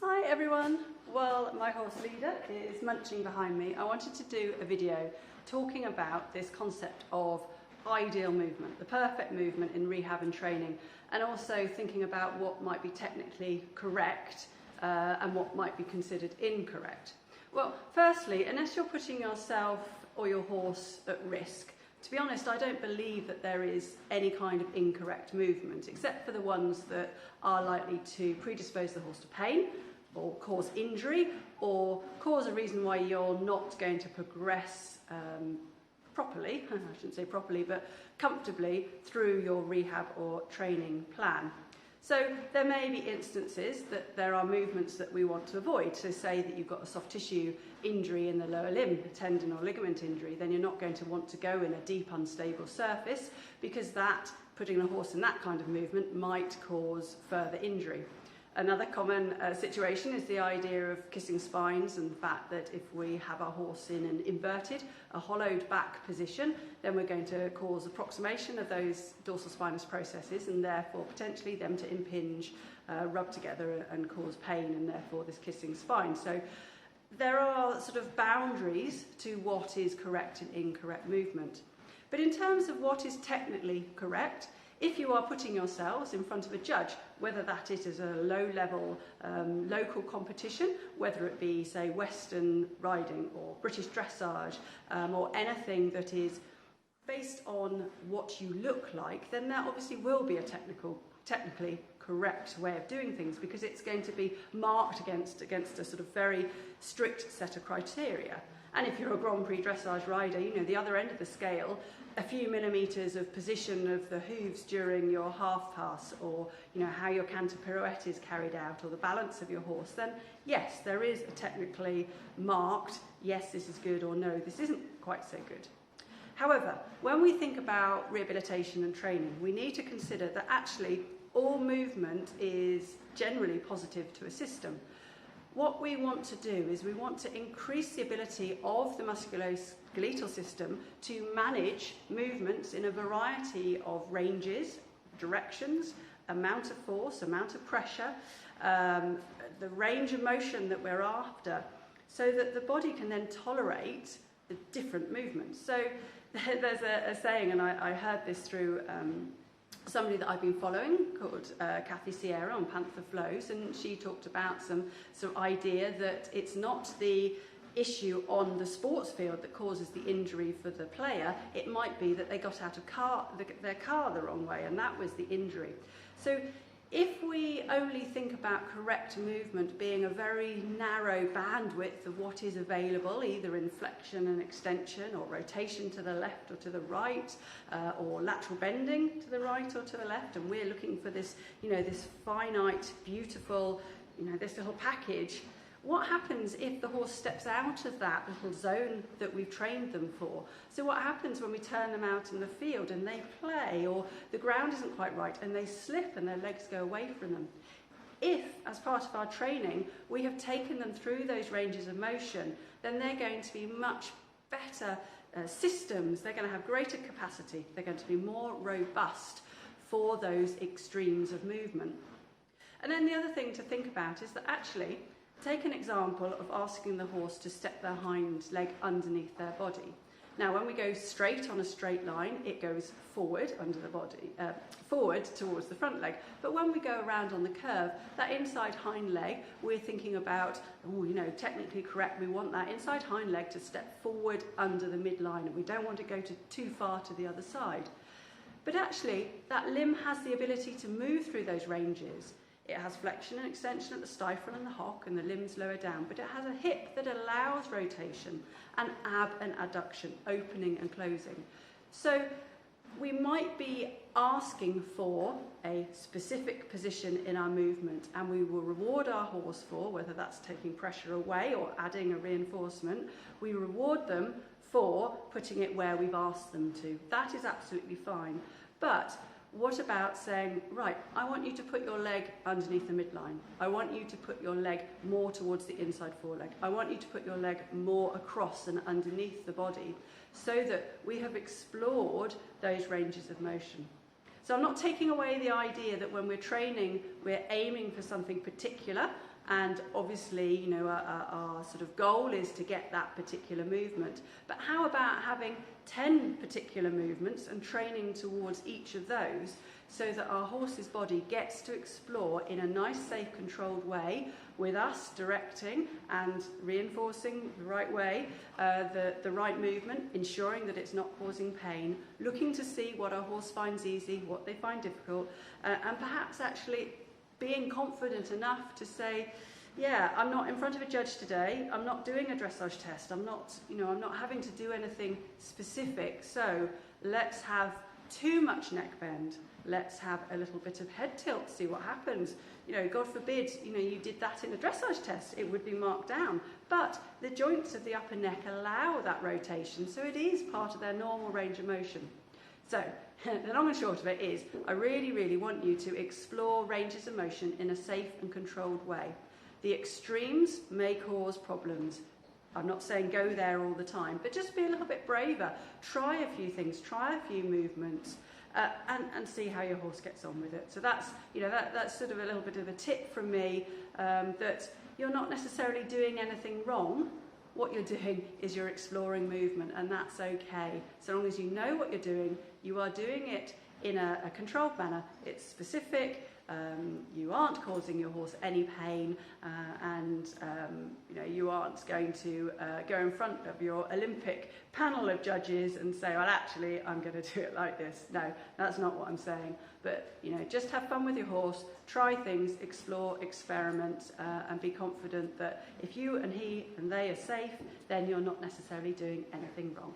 Hi everyone! Well, my horse Leader is munching behind me. I wanted to do a video talking about this concept of ideal movement, the perfect movement in rehab and training, and also thinking about what might be technically correct and what might be considered incorrect. Well, firstly, unless you're putting yourself or your horse at risk, to be honest, I don't believe that there is any kind of incorrect movement, except for the ones that are likely to predispose the horse to pain, or cause injury, or cause a reason why you're not going to progress properly, I shouldn't say properly, but comfortably through your rehab or training plan. So there may be instances that there are movements that we want to avoid. So say that you've got a soft tissue injury in the lower limb, a tendon or ligament injury, then you're not going to want to go in a deep unstable surface, because that, putting the horse in that kind of movement, might cause further injury. Another common situation is the idea of kissing spines, and the fact that if we have our horse in an inverted, a hollowed back position, then we're going to cause approximation of those dorsal spinous processes, and therefore potentially them to impinge, rub together and cause pain, and therefore this kissing spine. So there are sort of boundaries to what is correct and incorrect movement. But in terms of what is technically correct, if you are putting yourselves in front of a judge, whether that is a low-level local competition, whether it be, say, Western riding or British dressage, or anything that is based on what you look like, then there obviously will be a technically correct way of doing things, because it's going to be marked against a sort of very strict set of criteria. And if you're a Grand Prix dressage rider, you know, the other end of the scale, a few millimetres of position of the hooves during your half pass, or you know how your canter pirouette is carried out, or the balance of your horse, then yes, there is a technically marked, yes, this is good, or no, this isn't quite so good. However, when we think about rehabilitation and training, we need to consider that actually all movement is generally positive to a system. What we want to do is we want to increase the ability of the musculoskeletal system to manage movements in a variety of ranges, directions, amount of force, amount of pressure, the range of motion that we're after, so that the body can then tolerate the different movements. So there's a saying, and I heard this through somebody that I've been following called Kathy Sierra on Panther Flows, and she talked about some idea that it's not the issue on the sports field that causes the injury for the player. It might be that they got out of their car the wrong way, and that was the injury. So if we only think about correct movement being a very narrow bandwidth of what is available, either in flexion and extension, or rotation to the left or to the right, or lateral bending to the right or to the left, and we're looking for this, you know, this finite, beautiful, you know, this little package, what happens if the horse steps out of that little zone that we've trained them for? So what happens when we turn them out in the field and they play, or the ground isn't quite right and they slip and their legs go away from them? If, as part of our training, we have taken them through those ranges of motion, then they're going to be much better systems. They're going to have greater capacity. They're going to be more robust for those extremes of movement. And then the other thing to think about is that actually, take an example of asking the horse to step their hind leg underneath their body. Now, when we go straight on a straight line, it goes forward under the body, forward towards the front leg. But when we go around on the curve, that inside hind leg, we're thinking about, oh, you know, technically correct, we want that inside hind leg to step forward under the midline, and we don't want to go too far to the other side. But actually, that limb has the ability to move through those ranges. It has flexion and extension at the stifle and the hock, and the limbs lower down, but it has a hip that allows rotation, and ab and adduction, opening and closing. So we might be asking for a specific position in our movement, and we will reward our horse for, whether that's taking pressure away or adding a reinforcement, we reward them for putting it where we've asked them to. That is absolutely fine. But what about saying, right, I want you to put your leg underneath the midline. I want you to put your leg more towards the inside foreleg. I want you to put your leg more across and underneath the body, so that we have explored those ranges of motion. So I'm not taking away the idea that when we're training, we're aiming for something particular, and obviously, you know, our sort of goal is to get that particular movement. But how about having 10 particular movements and training towards each of those so that our horse's body gets to explore in a nice, safe, controlled way, with us directing and reinforcing the right way, the right movement, ensuring that it's not causing pain, looking to see what our horse finds easy, what they find difficult, and perhaps actually being confident enough to say, yeah, I'm not in front of a judge today, I'm not doing a dressage test, I'm not having to do anything specific, so let's have too much neck bend, let's have a little bit of head tilt, see what happens. You know, God forbid, you know, you did that in a dressage test, it would be marked down. But the joints of the upper neck allow that rotation, so it is part of their normal range of motion. So, the long and short of it is, I really, really want you to explore ranges of motion in a safe and controlled way. The extremes may cause problems. I'm not saying go there all the time, but just be a little bit braver. Try a few things, try a few movements, and see how your horse gets on with it. So that's, you know, that's sort of a little bit of a tip from me, that you're not necessarily doing anything wrong. What you're doing is you're exploring movement, and that's okay. So long as you know what you're doing, you are doing it in a controlled manner. It's specific. You aren't causing your horse any pain, and you know, you aren't going to go in front of your Olympic panel of judges and say, well, actually, I'm going to do it like this. No, that's not what I'm saying. But you know, just have fun with your horse, try things, explore, experiment, and be confident that if you and he and they are safe, then you're not necessarily doing anything wrong.